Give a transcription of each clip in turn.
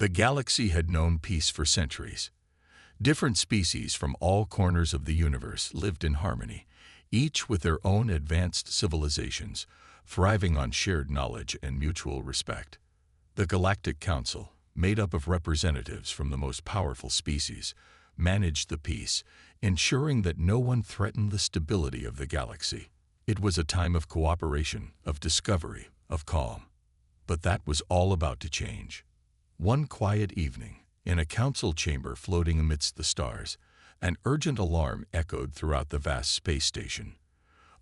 The galaxy had known peace for centuries. Different species from all corners of the universe lived in harmony, each with their own advanced civilizations, thriving on shared knowledge and mutual respect. The Galactic Council, made up of representatives from the most powerful species, managed the peace, ensuring that no one threatened the stability of the galaxy. It was a time of cooperation, of discovery, of calm. But that was all about to change. One quiet evening, in a council chamber floating amidst the stars, an urgent alarm echoed throughout the vast space station.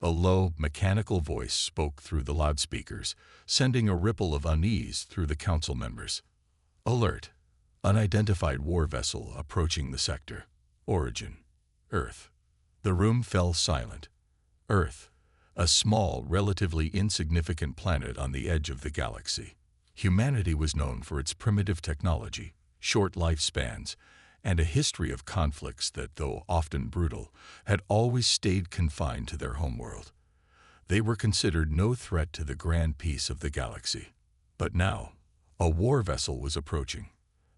A low, mechanical voice spoke through the loudspeakers, sending a ripple of unease through the council members. Alert! Unidentified war vessel approaching the sector. Origin: Earth. The room fell silent. Earth, a small, relatively insignificant planet on the edge of the galaxy. Humanity was known for its primitive technology, short lifespans, and a history of conflicts that, though often brutal, had always stayed confined to their homeworld. They were considered no threat to the grand peace of the galaxy. But now, a war vessel was approaching.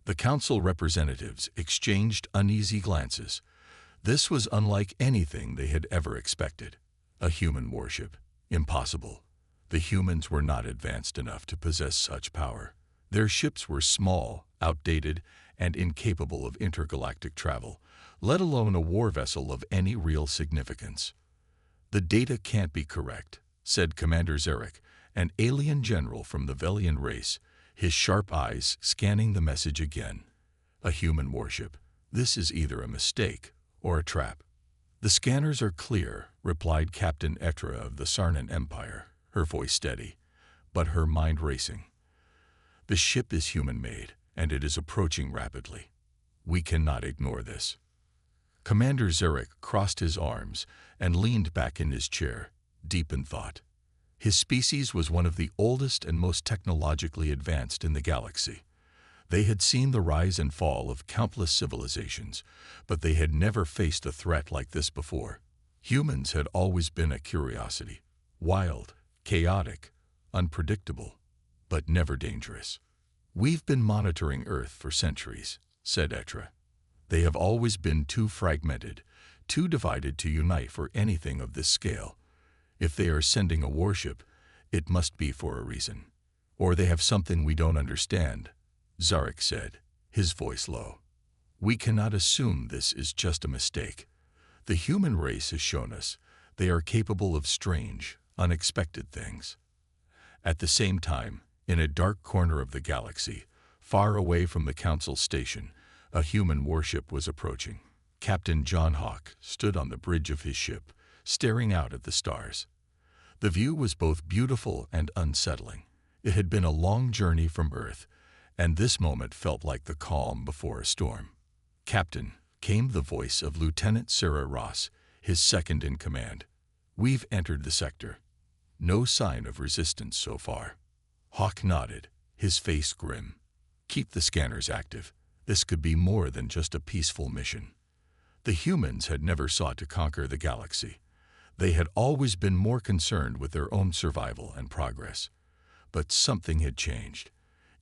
The council representatives exchanged uneasy glances. This was unlike anything they had ever expected. A human warship. Impossible. The humans were not advanced enough to possess such power. Their ships were small, outdated, and incapable of intergalactic travel, let alone a war vessel of any real significance. "The data can't be correct," said Commander Zarek, an alien general from the Velian race, his sharp eyes scanning the message again. "A human warship. This is either a mistake or a trap." "The scanners are clear," replied Captain Etra of the Sarnan Empire, her voice steady, but her mind racing. "The ship is human-made, and it is approaching rapidly. We cannot ignore this." Commander Zarek crossed his arms and leaned back in his chair, deep in thought. His species was one of the oldest and most technologically advanced in the galaxy. They had seen the rise and fall of countless civilizations, but they had never faced a threat like this before. Humans had always been a curiosity, wild, chaotic, unpredictable, but never dangerous. "We've been monitoring Earth for centuries," said Etra. "They have always been too fragmented, too divided to unite for anything of this scale. If they are sending a warship, it must be for a reason. Or they have something we don't understand," Zarek said, his voice low. "We cannot assume this is just a mistake. The human race has shown us they are capable of strange, unexpected things." At the same time, in a dark corner of the galaxy, far away from the council station, a human warship was approaching. Captain John Hawk stood on the bridge of his ship, staring out at the stars. The view was both beautiful and unsettling. It had been a long journey from Earth, and this moment felt like the calm before a storm. "Captain," came the voice of Lieutenant Sarah Ross, his second in command. "We've entered the sector. No sign of resistance so far." Hawk nodded, his face grim. "Keep the scanners active. This could be more than just a peaceful mission." The humans had never sought to conquer the galaxy. They had always been more concerned with their own survival and progress. But something had changed.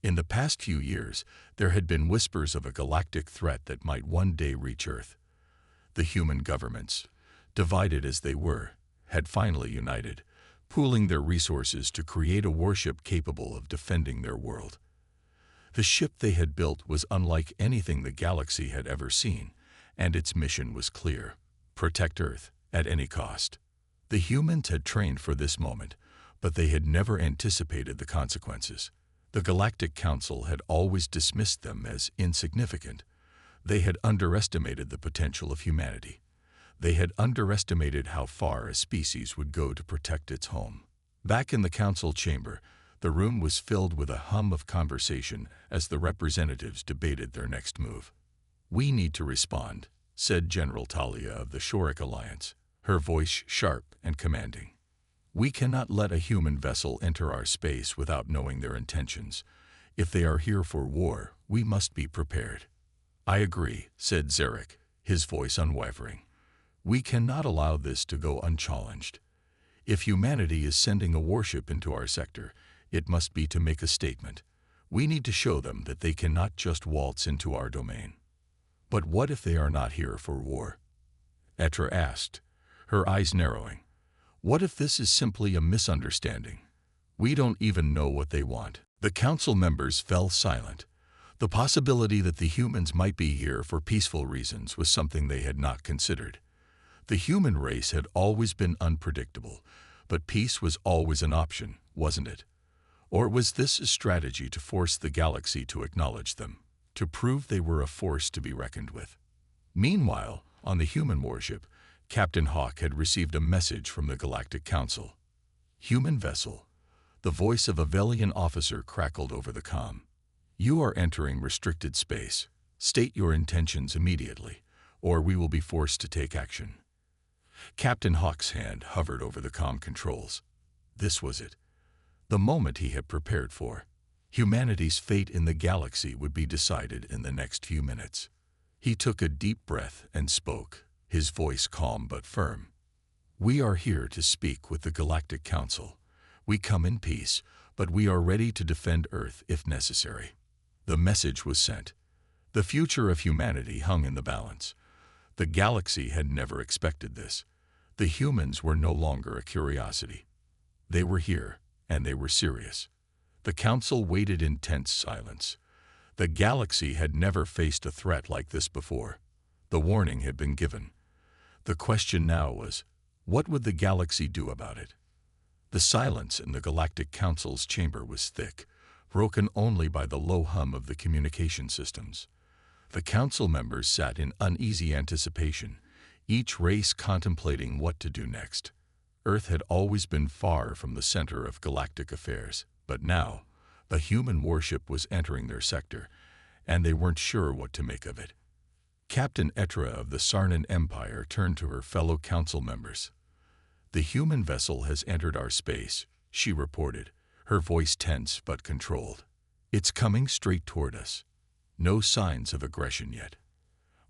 In the past few years, there had been whispers of a galactic threat that might one day reach Earth. The human governments, divided as they were, had finally united, pooling their resources to create a warship capable of defending their world. The ship they had built was unlike anything the galaxy had ever seen, and its mission was clear: protect Earth at any cost. The humans had trained for this moment, but they had never anticipated the consequences. The Galactic Council had always dismissed them as insignificant. They had underestimated the potential of humanity. They had underestimated how far a species would go to protect its home. Back in the council chamber, the room was filled with a hum of conversation as the representatives debated their next move. "We need to respond," said General Talia of the Shoric Alliance, her voice sharp and commanding. "We cannot let a human vessel enter our space without knowing their intentions. If they are here for war, we must be prepared." "I agree," said Zarek, his voice unwavering. "We cannot allow this to go unchallenged. If humanity is sending a warship into our sector, it must be to make a statement. We need to show them that they cannot just waltz into our domain. But what if they are not here for war? Etra asked, her eyes narrowing. What if this is simply a misunderstanding? We don't even know what they want. The council members fell silent. The possibility that the humans might be here for peaceful reasons was something they had not considered. The human race had always been unpredictable, but peace was always an option, wasn't it? Or was this a strategy to force the galaxy to acknowledge them, to prove they were a force to be reckoned with? Meanwhile, on the human warship, Captain Hawk had received a message from the Galactic Council. Human vessel. The voice of a Velian officer crackled over the comm. You are entering restricted space. State your intentions immediately, or we will be forced to take action. Captain Hawk's hand hovered over the comm controls. This was it. The moment he had prepared for. Humanity's fate in the galaxy would be decided in the next few minutes. He took a deep breath and spoke, his voice calm but firm. We are here to speak with the Galactic Council. We come in peace, but we are ready to defend Earth if necessary. The message was sent. The future of humanity hung in the balance. The galaxy had never expected this. The humans were no longer a curiosity. They were here, and they were serious. The council waited in tense silence. The galaxy had never faced a threat like this before. The warning had been given. The question now was, what would the galaxy do about it? The silence in the Galactic Council's chamber was thick, broken only by the low hum of the communication systems. The council members sat in uneasy anticipation, each race contemplating what to do next. Earth had always been far from the center of galactic affairs, but now, a human warship was entering their sector, and they weren't sure what to make of it. Captain Etra of the Sarnan Empire turned to her fellow council members. The human vessel has entered our space, she reported, her voice tense but controlled. It's coming straight toward us. No signs of aggression yet.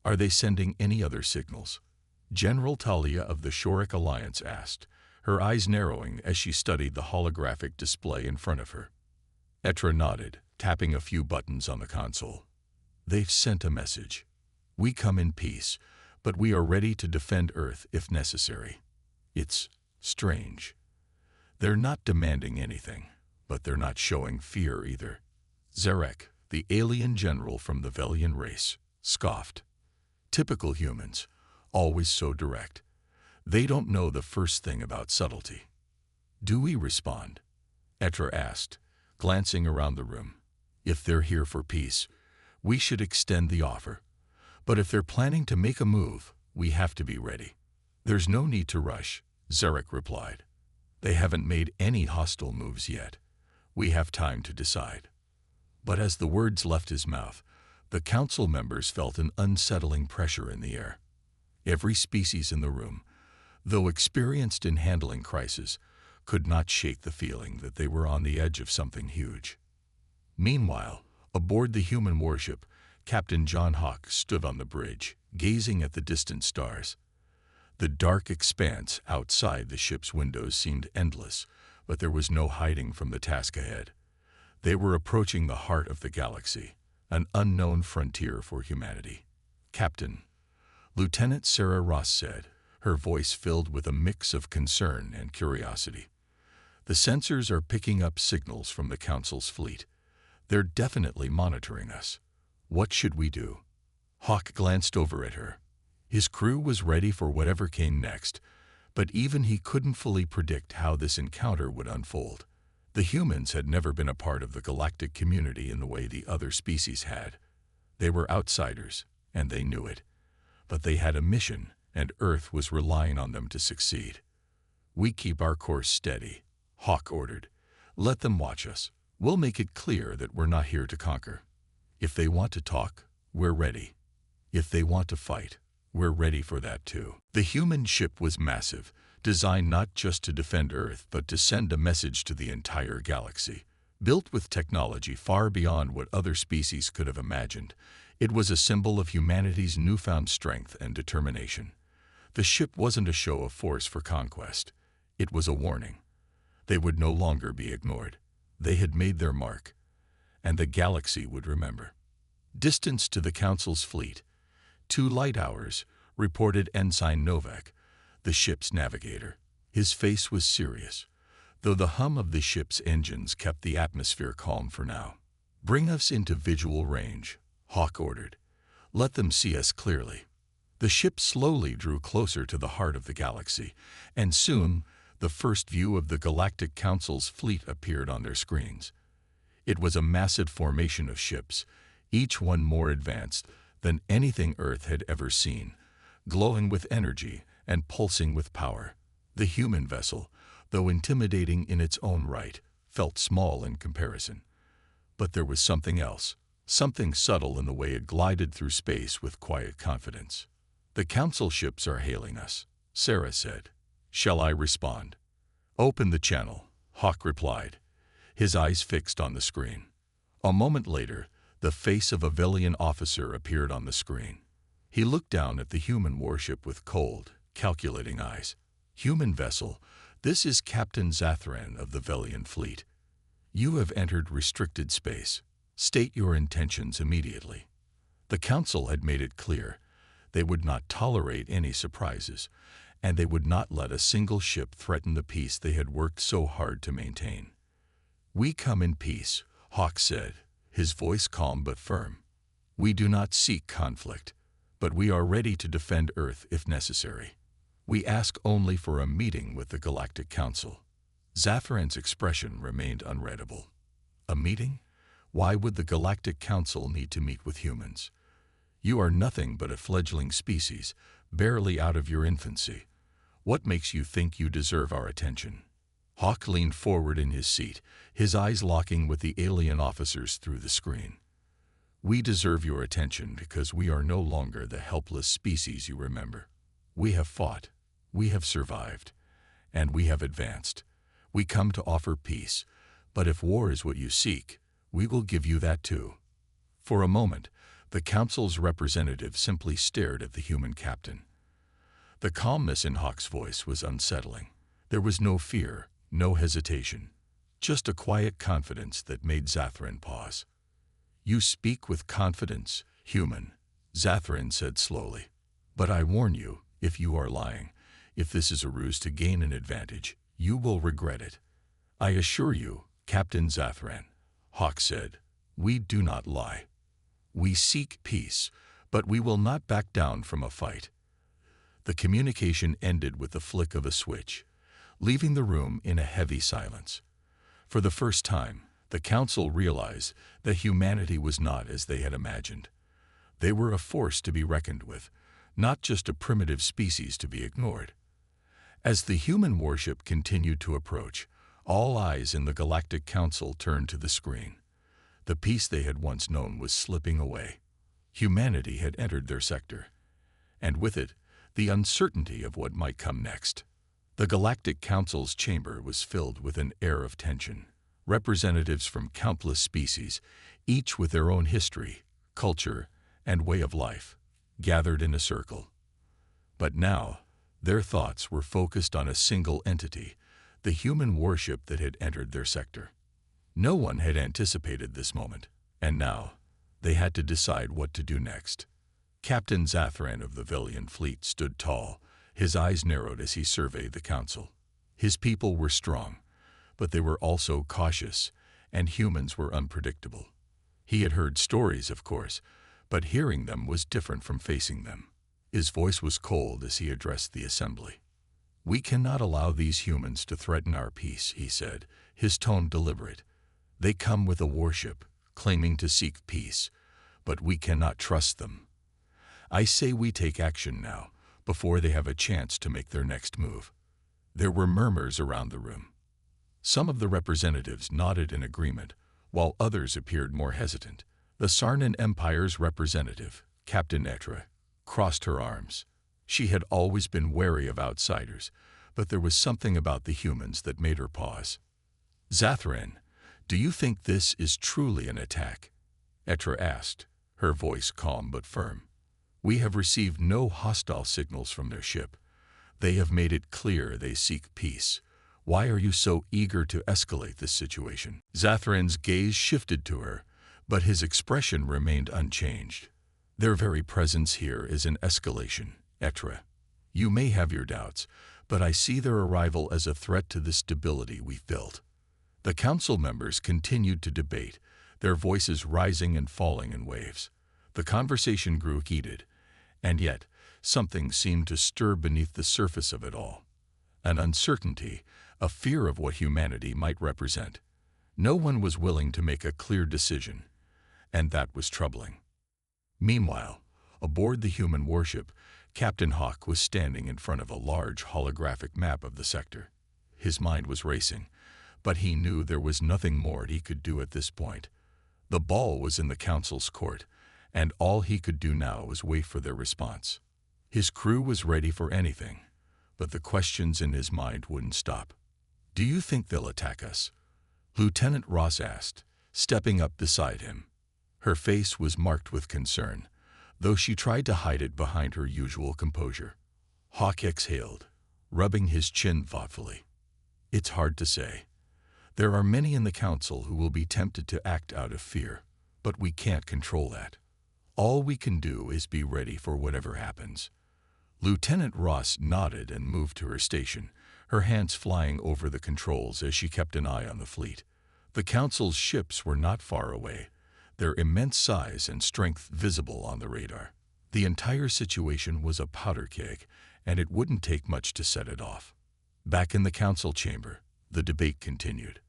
Are they sending any other signals? General Talia of the Shoric Alliance asked, her eyes narrowing as she studied the holographic display in front of her. Etra nodded, tapping a few buttons on the console. They've sent a message. We come in peace, but we are ready to defend Earth if necessary. It's strange. They're not demanding anything, but they're not showing fear either. Zarek, the alien general from the Velian race, scoffed. Typical humans, always so direct. They don't know the first thing about subtlety. Do we respond? Etra asked, glancing around the room. If they're here for peace, we should extend the offer. But if they're planning to make a move, we have to be ready. There's no need to rush, Zarek replied. They haven't made any hostile moves yet. We have time to decide. But as the words left his mouth, the council members felt an unsettling pressure in the air. Every species in the room, though experienced in handling crisis, could not shake the feeling that they were on the edge of something huge. Meanwhile, aboard the human warship, Captain John Hawk stood on the bridge, gazing at the distant stars. The dark expanse outside the ship's windows seemed endless, but there was no hiding from the task ahead. They were approaching the heart of the galaxy, an unknown frontier for humanity. Captain, Lieutenant Sarah Ross said, her voice filled with a mix of concern and curiosity. The sensors are picking up signals from the Council's fleet. They're definitely monitoring us. What should we do? Hawk glanced over at her. His crew was ready for whatever came next, but even he couldn't fully predict how this encounter would unfold. The humans had never been a part of the galactic community in the way the other species had. They were outsiders, and they knew it. But they had a mission, and Earth was relying on them to succeed. We keep our course steady, Hawk ordered. Let them watch us. We'll make it clear that we're not here to conquer. If they want to talk, we're ready. If they want to fight, we're ready for that too. The human ship was massive, designed not just to defend Earth, but to send a message to the entire galaxy. Built with technology far beyond what other species could have imagined, it was a symbol of humanity's newfound strength and determination. The ship wasn't a show of force for conquest. It was a warning. They would no longer be ignored. They had made their mark. and the galaxy would remember. Distance to the Council's fleet, 2 light hours, reported Ensign Novak, the ship's navigator. His face was serious, though the hum of the ship's engines kept the atmosphere calm for now. "Bring us into visual range," Hawk ordered. "Let them see us clearly." The ship slowly drew closer to the heart of the galaxy, and soon the first view of the Galactic Council's fleet appeared on their screens. It was a massive formation of ships, each one more advanced than anything Earth had ever seen, glowing with energy and pulsing with power. The human vessel, though intimidating in its own right, felt small in comparison. But there was something else, something subtle in the way it glided through space with quiet confidence. "The Council ships are hailing us," Sarah said. "Shall I respond?" "Open the channel," Hawk replied, his eyes fixed on the screen. A moment later, the face of a Velian officer appeared on the screen. He looked down at the human warship with cold, calculating eyes. "Human vessel, this is Captain Zathran of the Velian fleet. You have entered restricted space. State your intentions immediately." The Council had made it clear they would not tolerate any surprises, and they would not let a single ship threaten the peace they had worked so hard to maintain. "We come in peace," Hawk said, his voice calm but firm. "We do not seek conflict, but we are ready to defend Earth if necessary. We ask only for a meeting with the Galactic Council." Zathran's expression remained unreadable. "A meeting? Why would the Galactic Council need to meet with humans? You are nothing but a fledgling species, barely out of your infancy. What makes you think you deserve our attention?" Hawk leaned forward in his seat, his eyes locking with the alien officers through the screen. "We deserve your attention because we are no longer the helpless species you remember. We have fought, we have survived, and we have advanced. We come to offer peace, but if war is what you seek, we will give you that too." For a moment, the Council's representative simply stared at the human captain. The calmness in Hawk's voice was unsettling. There was no fear, no hesitation, just a quiet confidence that made Zathran pause. "You speak with confidence, human," Zathran said slowly. "But I warn you, if you are lying, if this is a ruse to gain an advantage, you will regret it." "I assure you, Captain Zathran," Hawk said, "we do not lie. We seek peace, but we will not back down from a fight." The communication ended with the flick of a switch, leaving the room in a heavy silence. For the first time, the Council realized that humanity was not as they had imagined. They were a force to be reckoned with, not just a primitive species to be ignored. As the human warship continued to approach, all eyes in the Galactic Council turned to the screen. The peace they had once known was slipping away. Humanity had entered their sector, and with it, the uncertainty of what might come next. The Galactic Council's chamber was filled with an air of tension. Representatives from countless species, each with their own history, culture, and way of life, gathered in a circle. But now, their thoughts were focused on a single entity, the human warship that had entered their sector. No one had anticipated this moment, and now they had to decide what to do next. Captain Zathran of the Velian fleet stood tall, his eyes narrowed as he surveyed the council. His people were strong, but they were also cautious, and humans were unpredictable. He had heard stories, of course, but hearing them was different from facing them. His voice was cold as he addressed the assembly. "We cannot allow these humans to threaten our peace," he said, his tone deliberate. "They come with a warship, claiming to seek peace, but we cannot trust them. I say we take action now, before they have a chance to make their next move." There were murmurs around the room. Some of the representatives nodded in agreement, while others appeared more hesitant. The Sarnan Empire's representative, Captain Etra, crossed her arms. She had always been wary of outsiders, but there was something about the humans that made her pause. "Zathran, do you think this is truly an attack?" Etra asked, her voice calm but firm. "We have received no hostile signals from their ship. They have made it clear they seek peace. Why are you so eager to escalate this situation?" Zathran's gaze shifted to her, But his expression remained unchanged. "Their very presence here is an escalation, Etra. You may have your doubts, but I see their arrival as a threat to the stability we've built." The council members continued to debate, their voices rising and falling in waves. The conversation grew heated, and yet something seemed to stir beneath the surface of it all. An uncertainty, a fear of what humanity might represent. No one was willing to make a clear decision, and that was troubling. Meanwhile, aboard the human warship, Captain Hawk was standing in front of a large holographic map of the sector. His mind was racing, but he knew there was nothing more he could do at this point. The ball was in the council's court, and all he could do now was wait for their response. His crew was ready for anything, but the questions in his mind wouldn't stop. "Do you think they'll attack us?" Lieutenant Ross asked, stepping up beside him. Her face was marked with concern, though she tried to hide it behind her usual composure. Hawk exhaled, rubbing his chin thoughtfully. "It's hard to say. There are many in the council who will be tempted to act out of fear, but we can't control that. All we can do is be ready for whatever happens." Lieutenant Ross nodded and moved to her station, her hands flying over the controls as she kept an eye on the fleet. The council's ships were not far away, their immense size and strength visible on the radar. The entire situation was a powder keg, and it wouldn't take much to set it off. Back in the council chamber, the debate continued.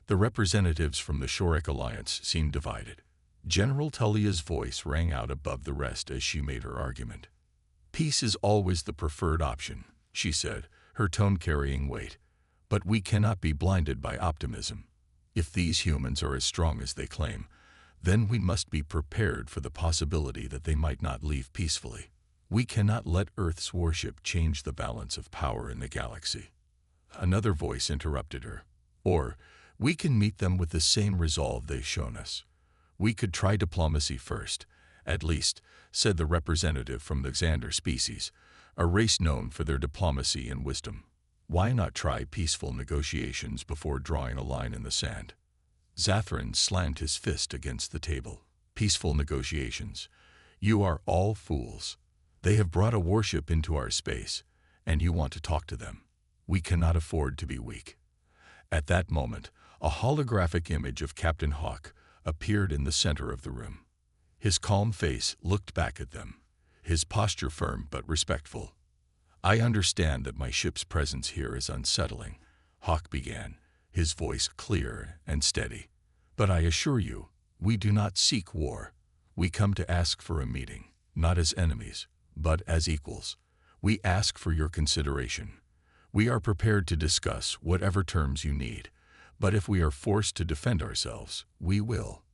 The representatives from the Shorek Alliance seemed divided. General Tullia's voice rang out above the rest as she made her argument. "Peace is always the preferred option," she said, her tone carrying weight. "But we cannot be blinded by optimism. If these humans are as strong as they claim, then we must be prepared for the possibility that they might not leave peacefully. We cannot let Earth's warship change the balance of power in the galaxy." Another voice interrupted her. "Or, we can meet them with the same resolve they've shown us. We could try diplomacy first, at least," said the representative from the Xander species, a race known for their diplomacy and wisdom. "Why not try peaceful negotiations before drawing a line in the sand?" Zathran slammed his fist against the table. "Peaceful negotiations? You are all fools. They have brought a warship into our space, and you want to talk to them. We cannot afford to be weak." At that moment, a holographic image of Captain Hawk appeared in the center of the room. His calm face looked back at them, his posture firm but respectful. "I understand that my ship's presence here is unsettling," Hawk began, his voice clear and steady. "But I assure you, we do not seek war. We come to ask for a meeting, not as enemies, but as equals. We ask for your consideration. We are prepared to discuss whatever terms you need, but if we are forced to defend ourselves, we will."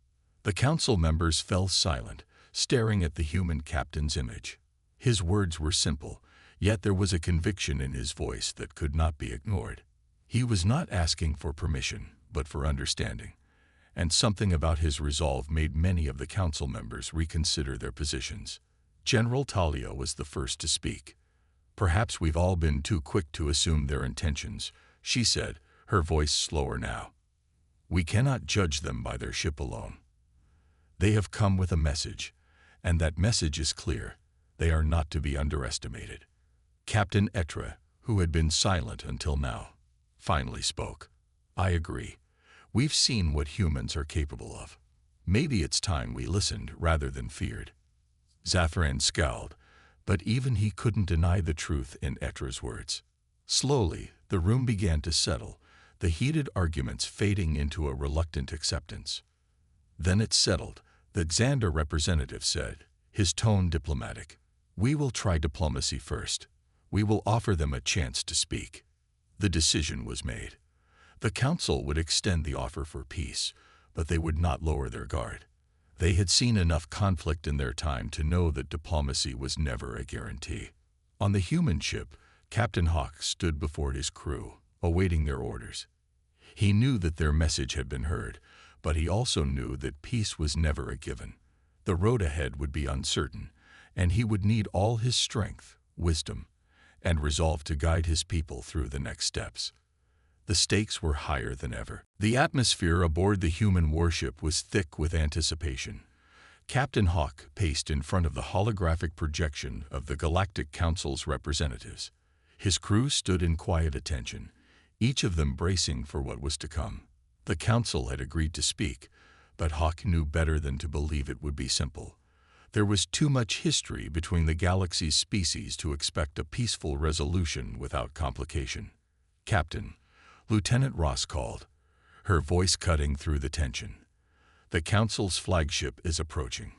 The council members fell silent, staring at the human captain's image. His words were simple, yet there was a conviction in his voice that could not be ignored. He was not asking for permission, but for understanding, and something about his resolve made many of the council members reconsider their positions. General Talia was the first to speak. "Perhaps we've all been too quick to assume their intentions," she said, her voice slower now. "We cannot judge them by their ship alone. They have come with a message, and that message is clear. They are not to be underestimated." Captain Etra, who had been silent until now, finally spoke. "I agree. We've seen what humans are capable of. Maybe it's time we listened rather than feared." Zathran scowled, but even he couldn't deny the truth in Etra's words. Slowly, the room began to settle, the heated arguments fading into a reluctant acceptance. Then it settled. The Xander representative said, his tone diplomatic, "We will try diplomacy first. We will offer them a chance to speak." The decision was made. The council would extend the offer for peace, but they would not lower their guard. They had seen enough conflict in their time to know that diplomacy was never a guarantee. On the human ship, Captain Hawk stood before his crew, awaiting their orders. He knew that their message had been heard, but he also knew that peace was never a given. The road ahead would be uncertain, and he would need all his strength, wisdom, and resolve to guide his people through the next steps. The stakes were higher than ever. The atmosphere aboard the human warship was thick with anticipation. Captain Hawk paced in front of the holographic projection of the Galactic Council's representatives. His crew stood in quiet attention, each of them bracing for what was to come. The Council had agreed to speak, but Hawk knew better than to believe it would be simple. There was too much history between the galaxy's species to expect a peaceful resolution without complication. "Captain," Lieutenant Ross called, her voice cutting through the tension. "The Council's flagship is approaching.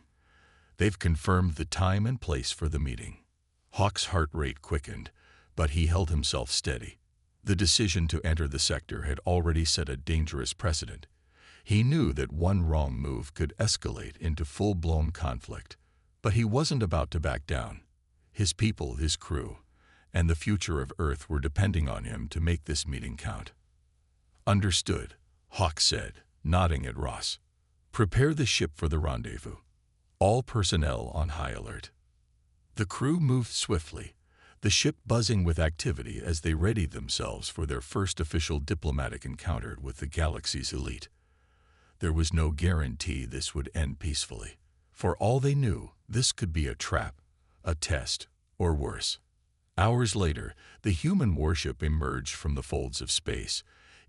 They've confirmed the time and place for the meeting." Hawk's heart rate quickened, but he held himself steady. The decision to enter the sector had already set a dangerous precedent. He knew that one wrong move could escalate into full-blown conflict, but he wasn't about to back down. His people, his crew, and the future of Earth were depending on him to make this meeting count. "Understood," Hawk said, nodding at Ross. "Prepare the ship for the rendezvous. All personnel on high alert." The crew moved swiftly, the ship buzzing with activity as they readied themselves for their first official diplomatic encounter with the galaxy's elite. There was no guarantee this would end peacefully. For all they knew, this could be a trap, a test, or worse. Hours later, the human warship emerged from the folds of space,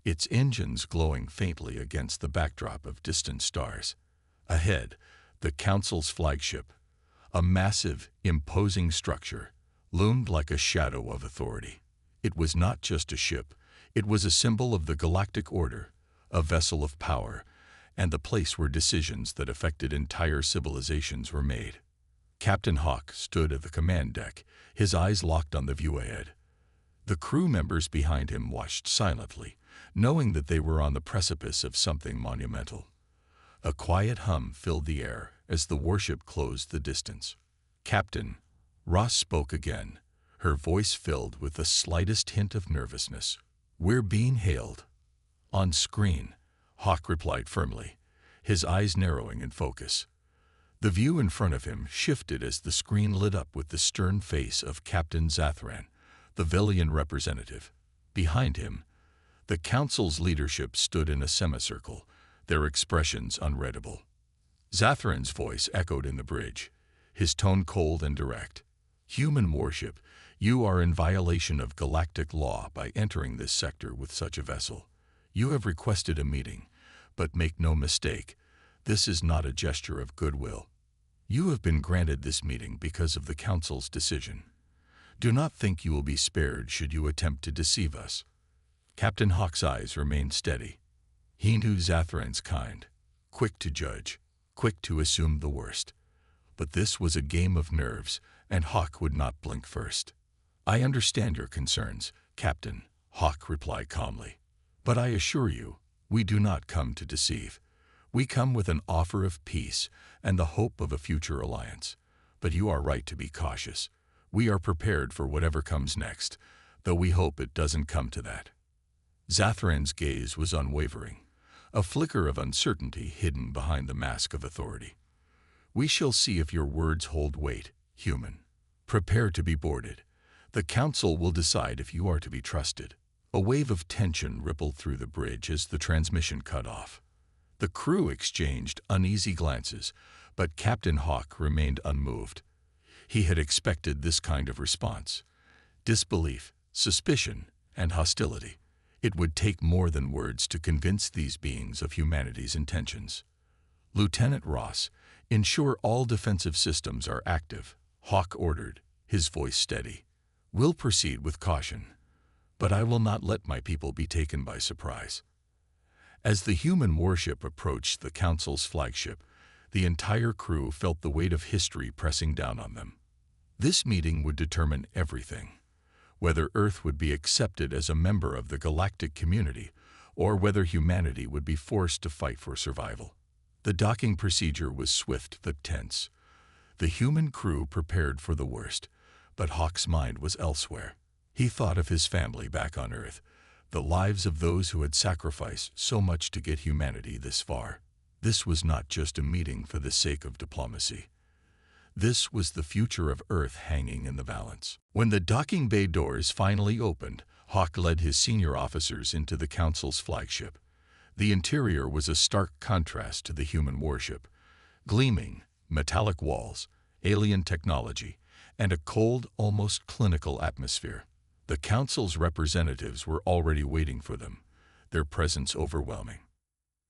its engines glowing faintly against the backdrop of distant stars. Ahead, the Council's flagship, a massive, imposing structure, loomed like a shadow of authority. It was not just a ship, it was a symbol of the galactic order, a vessel of power, and the place where decisions that affected entire civilizations were made. Captain Hawk stood at the command deck, his eyes locked on the view ahead. The crew members behind him watched silently, knowing that they were on the precipice of something monumental. A quiet hum filled the air as the warship closed the distance. "Captain," Ross spoke again, her voice filled with the slightest hint of nervousness. "We're being hailed." "On screen," Hawk replied firmly, his eyes narrowing in focus. The view in front of him shifted as the screen lit up with the stern face of Captain Zathran, the Villian representative. Behind him, the Council's leadership stood in a semicircle, their expressions unreadable. Zathran's voice echoed in the bridge, his tone cold and direct. "Human warship, you are in violation of galactic law by entering this sector with such a vessel. You have requested a meeting, but make no mistake, this is not a gesture of goodwill. You have been granted this meeting because of the Council's decision. Do not think you will be spared should you attempt to deceive us." Captain Hawk's eyes remained steady. He knew Zathran's kind, quick to judge, quick to assume the worst. But this was a game of nerves, and Hawk would not blink first. "I understand your concerns, Captain," Hawk replied calmly. "But I assure you, we do not come to deceive. We come with an offer of peace and the hope of a future alliance. But you are right to be cautious. We are prepared for whatever comes next, though we hope it doesn't come to that." Zathran's gaze was unwavering, a flicker of uncertainty hidden behind the mask of authority. "We shall see if your words hold weight, human. Prepare to be boarded. The Council will decide if you are to be trusted." A wave of tension rippled through the bridge as the transmission cut off. The crew exchanged uneasy glances, but Captain Hawk remained unmoved. He had expected this kind of response: disbelief, suspicion, and hostility. It would take more than words to convince these beings of humanity's intentions. "Lieutenant Ross, ensure all defensive systems are active," Hawk ordered, his voice steady. "We'll proceed with caution, but I will not let my people be taken by surprise." As the human warship approached the Council's flagship, the entire crew felt the weight of history pressing down on them. This meeting would determine everything: whether Earth would be accepted as a member of the galactic community, or whether humanity would be forced to fight for survival. The docking procedure was swift but tense. The human crew prepared for the worst, but Hawk's mind was elsewhere. He thought of his family back on Earth, the lives of those who had sacrificed so much to get humanity this far. This was not just a meeting for the sake of diplomacy. This was the future of Earth hanging in the balance. When the docking bay doors finally opened, Hawk led his senior officers into the Council's flagship. The interior was a stark contrast to the human warship. Gleaming, metallic walls, alien technology, and a cold, almost clinical atmosphere. The Council's representatives were already waiting for them, their presence overwhelming.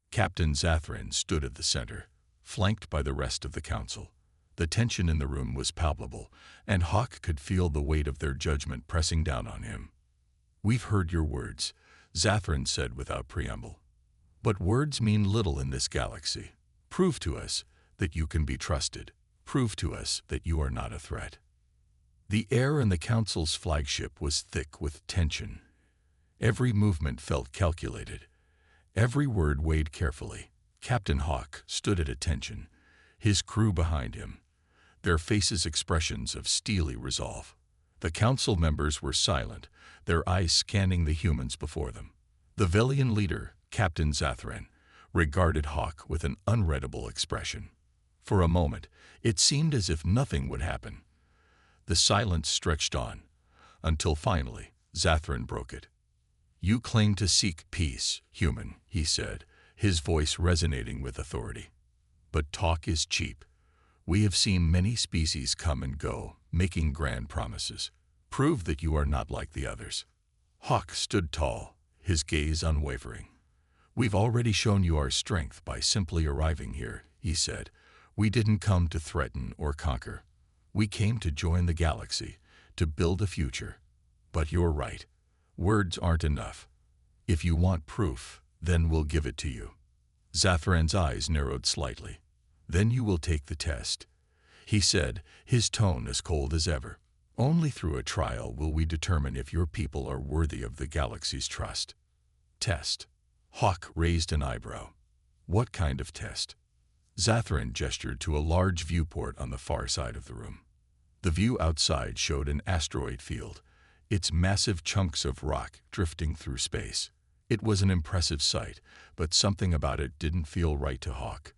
Captain Zathran stood at the center, flanked by the rest of the Council. The tension in the room was palpable, and Hawk could feel the weight of their judgment pressing down on him. "We've heard your words," Zathran said without preamble. "But words mean little in this galaxy. Prove to us that you can be trusted. Prove to us that you are not a threat." The air in the Council's flagship was thick with tension. Every movement felt calculated. Every word weighed carefully. Captain Hawk stood at attention, his crew behind him, their faces expressions of steely resolve. The Council members were silent, their eyes scanning the humans before them. The Velian leader, Captain Zathran, regarded Hawk with an unreadable expression. For a moment, it seemed as if nothing would happen. The silence stretched on, until finally, Zathran broke it. "You claim to seek peace, human," he said, his voice resonating with authority. "But talk is cheap. We have seen many species come and go, making grand promises. Prove that you are not like the others." Hawk stood tall, his gaze unwavering. "We've already shown you our strength by simply arriving here," he said. "We didn't come to threaten or conquer. We came to join the galaxy, to build a future. But you're right. Words aren't enough. If you want proof, then we'll give it to you." Zathran's eyes narrowed slightly. "Then you will take the test," he said, his tone as cold as ever. "Only through a trial will we determine if your people are worthy of the galaxy's trust." "Test?" Hawk raised an eyebrow. "What kind of test?" Zathran gestured to a large viewport on the far side of the room. The view outside showed an asteroid field, its massive chunks of rock drifting through space. It was an impressive sight, but something about it didn't feel right to Hawk.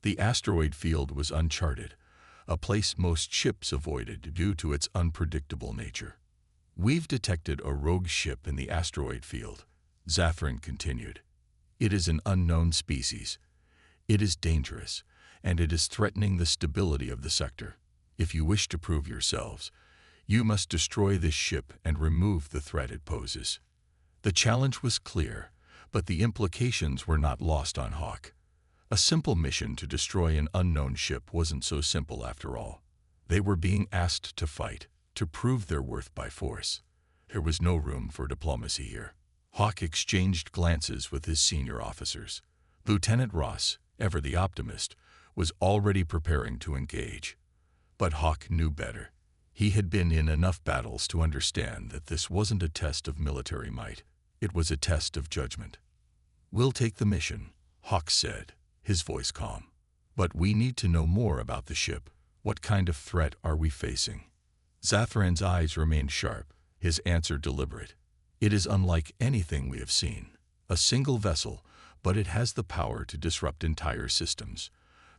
The asteroid field was uncharted, a place most ships avoided due to its unpredictable nature. "We've detected a rogue ship in the asteroid field," Zathran continued. "It is an unknown species. It is dangerous, and it is threatening the stability of the sector. If you wish to prove yourselves, you must destroy this ship and remove the threat it poses." The challenge was clear, but the implications were not lost on Hawk. A simple mission to destroy an unknown ship wasn't so simple after all. They were being asked to fight, to prove their worth by force. There was no room for diplomacy here. Hawk exchanged glances with his senior officers. Lieutenant Ross, ever the optimist, was already preparing to engage. But Hawk knew better. He had been in enough battles to understand that this wasn't a test of military might. It was a test of judgment. "We'll take the mission," Hawk said, his voice calm. "But we need to know more about the ship. What kind of threat are we facing?" Zathran's eyes remained sharp, his answer deliberate. "It is unlike anything we have seen. A single vessel, but it has the power to disrupt entire systems.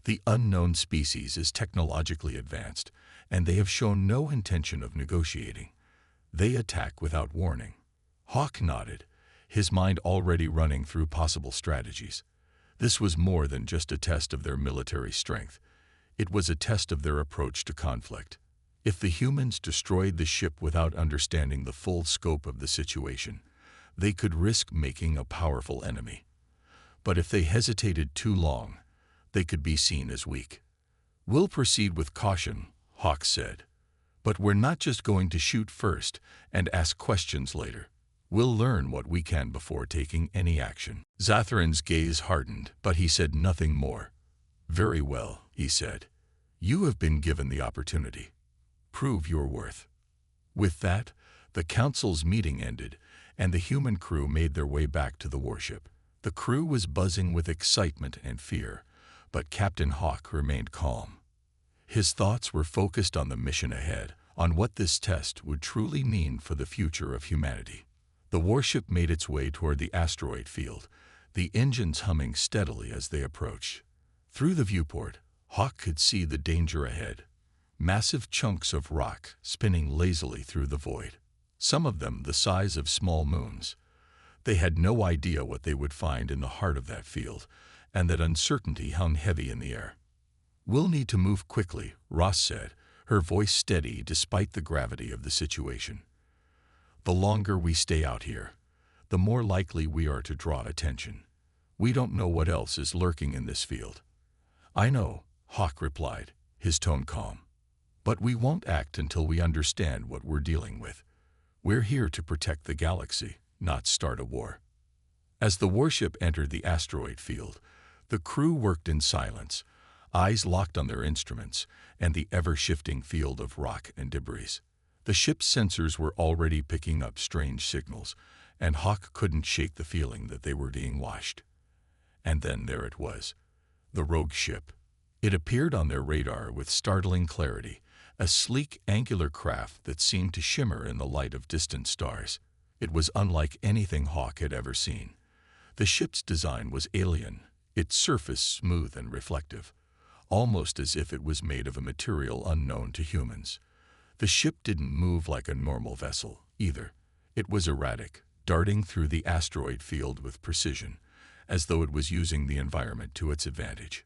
The unknown species is technologically advanced, and they have shown no intention of negotiating. They attack without warning." Hawk nodded, his mind already running through possible strategies. This was more than just a test of their military strength. It was a test of their approach to conflict. If the humans destroyed the ship without understanding the full scope of the situation, they could risk making a powerful enemy. But if they hesitated too long, they could be seen as weak. "We'll proceed with caution," Hawk said. "But we're not just going to shoot first and ask questions later. We'll learn what we can before taking any action." Zathran's gaze hardened, but he said nothing more. "Very well," he said. "You have been given the opportunity. Prove your worth." With that, the Council's meeting ended, and the human crew made their way back to the warship. The crew was buzzing with excitement and fear, but Captain Hawk remained calm. His thoughts were focused on the mission ahead, on what this test would truly mean for the future of humanity. The warship made its way toward the asteroid field, the engines humming steadily as they approached. Through the viewport, Hawk could see the danger ahead. Massive chunks of rock spinning lazily through the void. some of them the size of small moons. They had no idea what they would find in the heart of that field, and that uncertainty hung heavy in the air. "We'll need to move quickly," Ross said, her voice steady despite the gravity of the situation. "The longer we stay out here, the more likely we are to draw attention. We don't know what else is lurking in this field." "I know," Hawk replied, his tone calm. "But we won't act until we understand what we're dealing with. We're here to protect the galaxy, not start a war." As the warship entered the asteroid field, the crew worked in silence, eyes locked on their instruments and the ever-shifting field of rock and debris. The ship's sensors were already picking up strange signals, and Hawk couldn't shake the feeling that they were being watched. And then there it was, the rogue ship. It appeared on their radar with startling clarity, a sleek, angular craft that seemed to shimmer in the light of distant stars. It was unlike anything Hawk had ever seen. The ship's design was alien, its surface smooth and reflective, almost as if it was made of a material unknown to humans. The ship didn't move like a normal vessel, either. It was erratic, darting through the asteroid field with precision, as though it was using the environment to its advantage.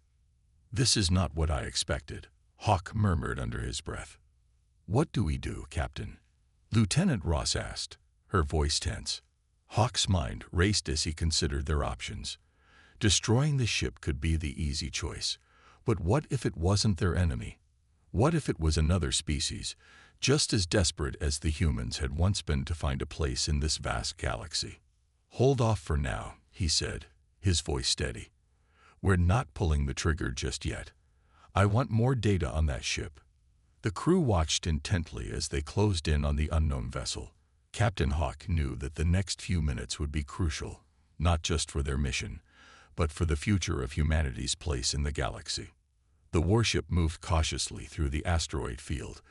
"This is not what I expected," Hawk murmured under his breath. "What do we do, Captain?" Lieutenant Ross asked, her voice tense. Hawk's mind raced as he considered their options. Destroying the ship could be the easy choice, but what if it wasn't their enemy? What if it was another species, just as desperate as the humans had once been to find a place in this vast galaxy? "Hold off for now," he said, his voice steady. "We're not pulling the trigger just yet. I want more data on that ship." The crew watched intently as they closed in on the unknown vessel. Captain Hawk knew that the next few minutes would be crucial, not just for their mission, but for the future of humanity's place in the galaxy. The warship moved cautiously through the asteroid field,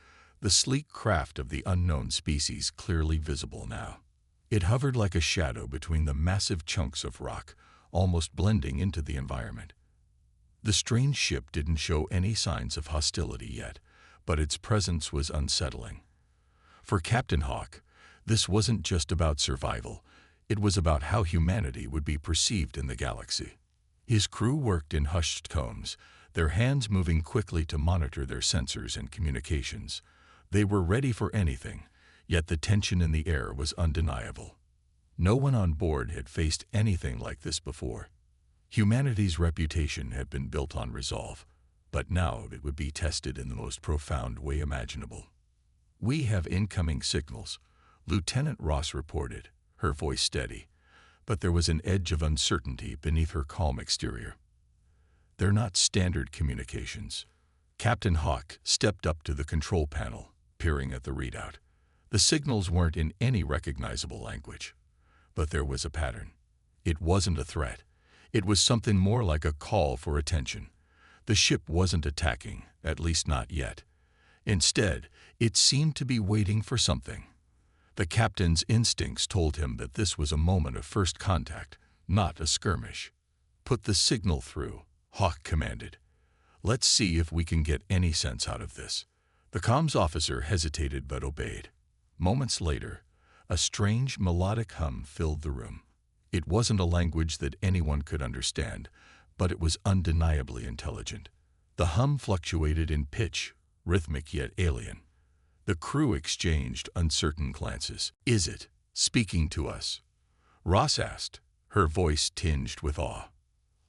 the sleek craft of the unknown species clearly visible now. It hovered like a shadow between the massive chunks of rock, almost blending into the environment. The strange ship didn't show any signs of hostility yet, but its presence was unsettling. For Captain Hawk, this wasn't just about survival, it was about how humanity would be perceived in the galaxy. His crew worked in hushed tones, their hands moving quickly to monitor their sensors and communications. They were ready for anything, yet the tension in the air was undeniable. No one on board had faced anything like this before. Humanity's reputation had been built on resolve, but now it would be tested in the most profound way imaginable. "We have incoming signals," Lieutenant Ross reported, her voice steady, but there was an edge of uncertainty beneath her calm exterior. "They're not standard communications." Captain Hawk stepped up to the control panel, peering at the readout. The signals weren't in any recognizable language, but there was a pattern. It wasn't a threat. It was something more like a call for attention. The ship wasn't attacking, at least not yet. Instead, it seemed to be waiting for something. The captain's instincts told him that this was a moment of first contact, not a skirmish. "Put the signal through," Hawk commanded. "Let's see if we can get any sense out of this." The comms officer hesitated but obeyed. Moments later, a strange melodic hum filled the room. It wasn't a language that anyone could understand, but it was undeniably intelligent. The hum fluctuated in pitch, rhythmic yet alien. The crew exchanged uncertain glances. "Is it speaking to us?" Ross asked, her voice tinged with awe.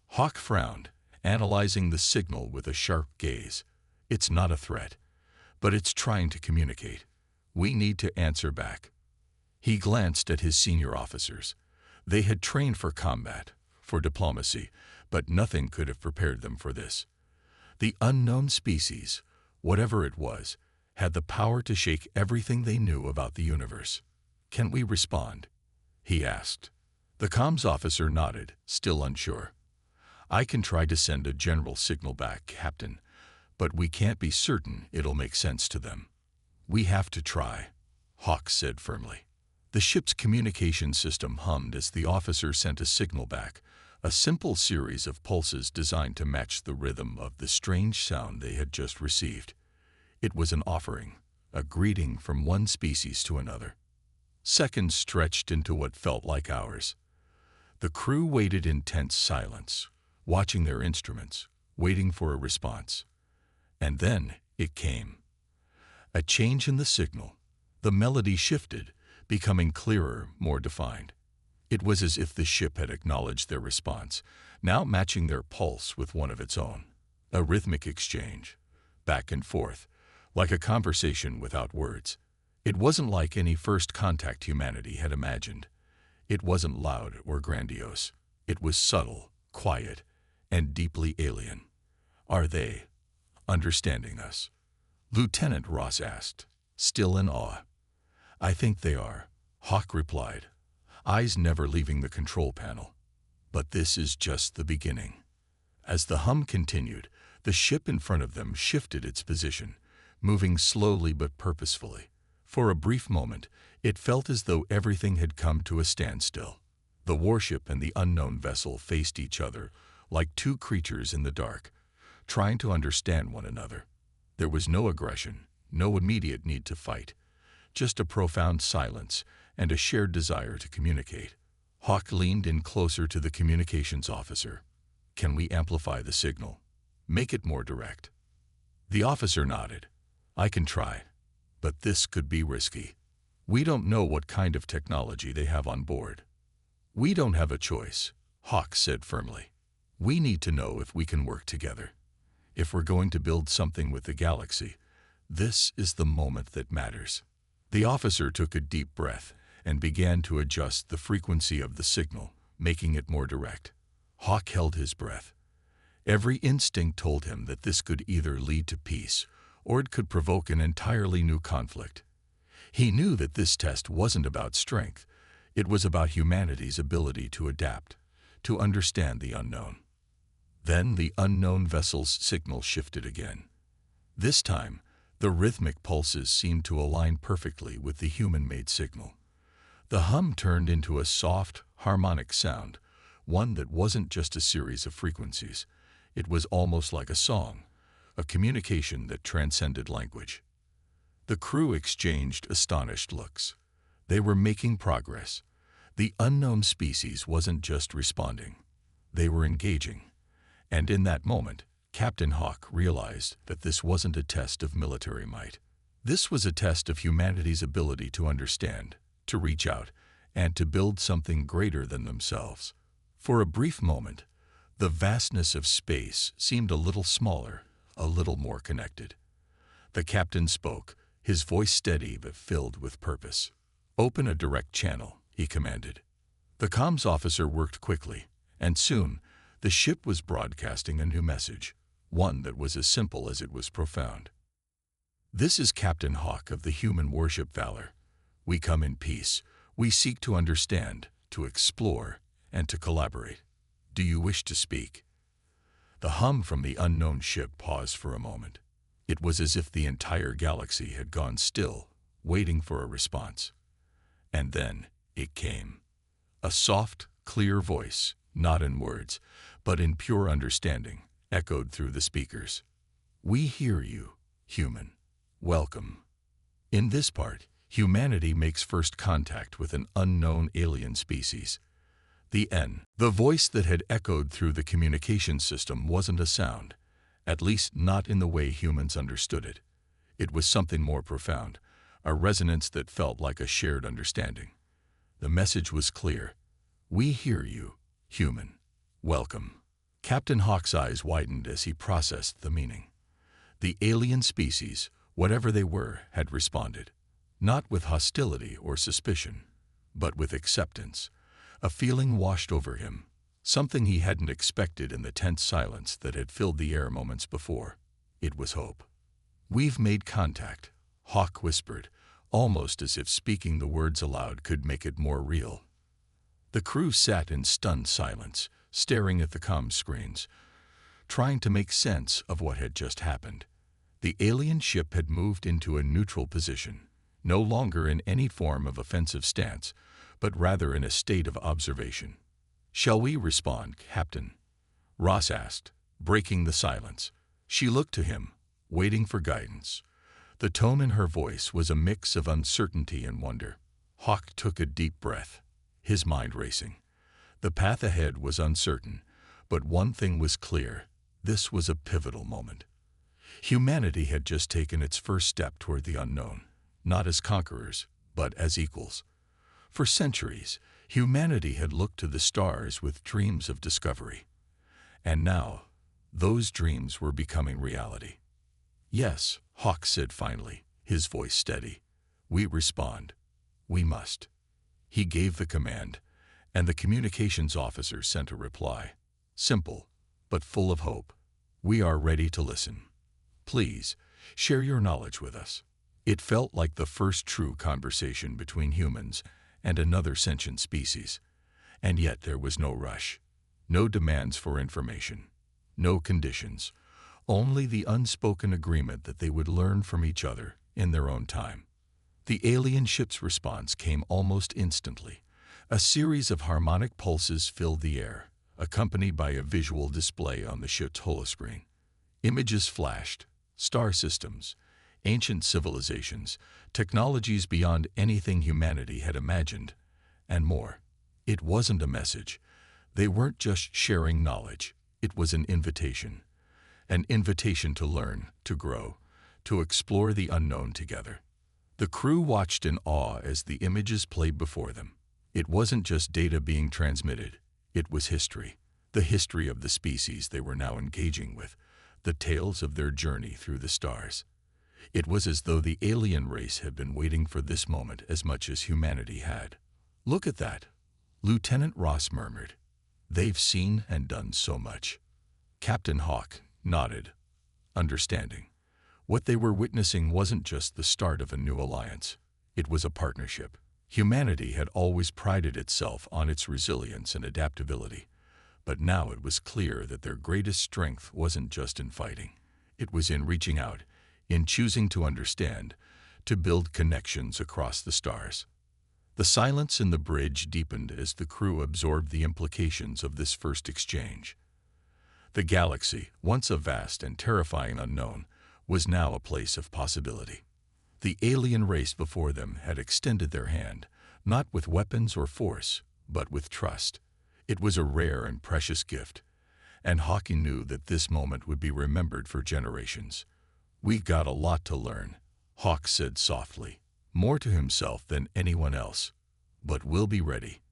Hawk frowned, analyzing the signal with a sharp gaze. "It's not a threat, but it's trying to communicate. We need to answer back." He glanced at his senior officers. They had trained for combat, for diplomacy, but nothing could have prepared them for this. The unknown species, whatever it was, had the power to shake everything they knew about the universe. "Can we respond?" he asked. The comms officer nodded, still unsure. "I can try to send a general signal back, Captain, but we can't be certain it'll make sense to them." "We have to try," Hawk said firmly. The ship's communication system hummed as the officer sent a signal back, a simple series of pulses designed to match the rhythm of the strange sound they had just received. It was an offering, a greeting from one species to another. Seconds stretched into what felt like hours. The crew waited in tense silence, watching their instruments, waiting for a response. And then it came. A change in the signal. The melody shifted, becoming clearer, more defined. It was as if the ship had acknowledged their response, now matching their pulse with one of its own. A rhythmic exchange, back and forth, like a conversation without words. It wasn't like any first contact humanity had imagined. It wasn't loud or grandiose. It was subtle, quiet, and deeply alien. Are they understanding us? Lieutenant Ross asked, still in awe. I think they are, Hawk replied, eyes never leaving the control panel. But this is just the beginning. As the hum continued, the ship in front of them shifted its position, moving slowly but purposefully. For a brief moment, it felt as though everything had come to a standstill. The warship and the unknown vessel faced each other like two creatures in the dark, trying to understand one another. There was no aggression, no immediate need to fight, just a profound silence and a shared desire to communicate. Hawk leaned in closer to the communications officer. Can we amplify the signal? Make it more direct. The officer nodded. I can try, but this could be risky. We don't know what kind of technology they have on board. We don't have a choice, Hawk said firmly. We need to know if we can work together. If we're going to build something with the galaxy, this is the moment that matters. The officer took a deep breath and began to adjust the frequency of the signal, making it more direct. Hawk held his breath. Every instinct told him that this could either lead to peace or it could provoke an entirely new conflict. He knew that this test wasn't about strength. It was about humanity's ability to adapt, to understand the unknown. Then the unknown vessel's signal shifted again. This time, the rhythmic pulses seemed to align perfectly with the human-made signal. The hum turned into a soft, harmonic sound, one that wasn't just a series of frequencies. It was almost like a song, a communication that transcended language. The crew exchanged astonished looks. They were making progress. The unknown species wasn't just responding. They were engaging. And in that moment, Captain Hawk realized that this wasn't a test of military might. This was a test of humanity's ability to understand, to reach out, and to build something greater than themselves. For a brief moment, the vastness of space seemed a little smaller, a little more connected. The captain spoke, his voice steady but filled with purpose. Open a direct channel, he commanded. The comms officer worked quickly, and soon the ship was broadcasting a new message, one that was as simple as it was profound. This is Captain Hawk of the human warship Valor. We come in peace. We seek to understand, to explore, and to collaborate. Do you wish to speak? The hum from the unknown ship paused for a moment. It was as if the entire galaxy had gone still, waiting for a response. And then it came. A soft, clear voice, not in words, but in pure understanding, echoed through the speakers. We hear you, human. Welcome. In this part, humanity makes first contact with an unknown alien species. The voice that had echoed through the communication system wasn't a sound, at least not in the way humans understood it. It was something more profound, a resonance that felt like a shared understanding. The message was clear. We hear you, human. Welcome. Captain Hawk's eyes widened as he processed the meaning. The alien species, whatever they were, had responded, not with hostility or suspicion, but with acceptance. A feeling washed over him, something he hadn't expected in the tense silence that had filled the air moments before. It was hope. We've made contact, Hawk whispered, almost as if speaking the words aloud could make it more real. The crew sat in stunned silence, staring at the comm screens, trying to make sense of what had just happened. The alien ship had moved into a neutral position, no longer in any form of offensive stance, but rather in a state of observation. Shall we respond, Captain? Ross asked, breaking the silence. She looked to him, waiting for guidance. The tone in her voice was a mix of uncertainty and wonder. Hawk took a deep breath, his mind racing. The path ahead was uncertain, but one thing was clear: this was a pivotal moment. Humanity had just taken its first step toward the unknown, not as conquerors, but as equals. For centuries, humanity had looked to the stars with dreams of discovery. And now, those dreams were becoming reality. "Yes," Hawk said finally, his voice steady. "We respond. We must." He gave the command, and the communications officer sent a reply. Simple, but full of hope. "We are ready to listen. Please, share your knowledge with us." It felt like the first true conversation between humans and another sentient species. And yet there was no rush, no demands for information, no conditions, only the unspoken agreement that they would learn from each other in their own time. The alien ship's response came almost instantly. A series of harmonic pulses filled the air, accompanied by a visual display on the ship's holoscreen. Images flashed: star systems, ancient civilizations, technologies beyond anything humanity had imagined, and more. It wasn't a message. They weren't just sharing knowledge. It was an invitation. An invitation to learn, to grow, to explore the unknown together. The crew watched in awe as the images played before them. It wasn't just data being transmitted. It was history. The history of the species they were now engaging with, the tales of their journey through the stars. It was as though the alien race had been waiting for this moment as much as humanity had. "Look at that," Lieutenant Ross murmured. "They've seen and done so much." Captain Hawk nodded, understanding. What they were witnessing wasn't just the start of a new alliance. It was a partnership. Humanity had always prided itself on its resilience and adaptability, but now it was clear that their greatest strength wasn't just in fighting. It was in reaching out, in choosing to understand, to build connections across the stars. The silence in the bridge deepened as the crew absorbed the implications of this first exchange. The galaxy, once a vast and terrifying unknown, was now a place of possibility. The alien race before them had extended their hand, not with weapons or force, but with trust. It was a rare and precious gift, and Hawk knew that this moment would be remembered for generations. "We've got a lot to learn," Hawk said softly, more to himself than anyone else. "But we'll be ready."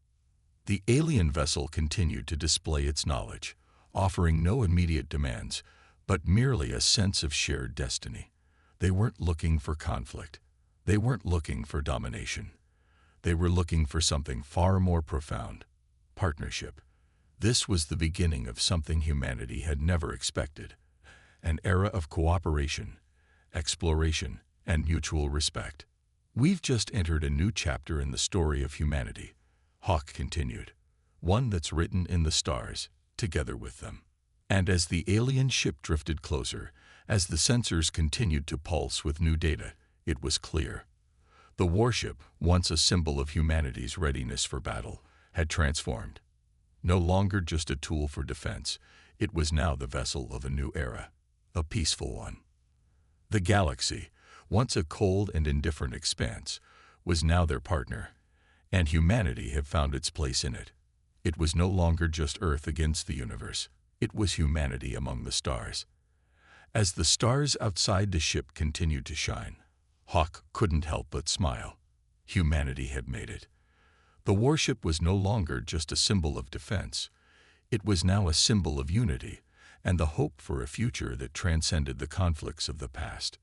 The alien vessel continued to display its knowledge, offering no immediate demands, but merely a sense of shared destiny. They weren't looking for conflict. They weren't looking for domination. They were looking for something far more profound: partnership. This was the beginning of something humanity had never expected: an era of cooperation, exploration, and mutual respect. "We've just entered a new chapter in the story of humanity," Hawk continued, "one that's written in the stars, together with them." And as the alien ship drifted closer, as the sensors continued to pulse with new data, it was clear. The warship, once a symbol of humanity's readiness for battle, had transformed. No longer just a tool for defense, it was now the vessel of a new era, a peaceful one. The galaxy, once a cold and indifferent expanse, was now their partner, and humanity had found its place in it. It was no longer just Earth against the universe. It was humanity among the stars. As the stars outside the ship continued to shine, Hawk couldn't help but smile. Humanity had made it. The warship was no longer just a symbol of defense. It was now a symbol of unity and the hope for a future that transcended the conflicts of the past.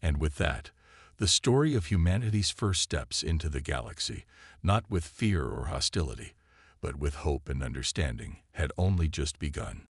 And with that, the story of humanity's first steps into the galaxy, not with fear or hostility, but with hope and understanding, had only just begun.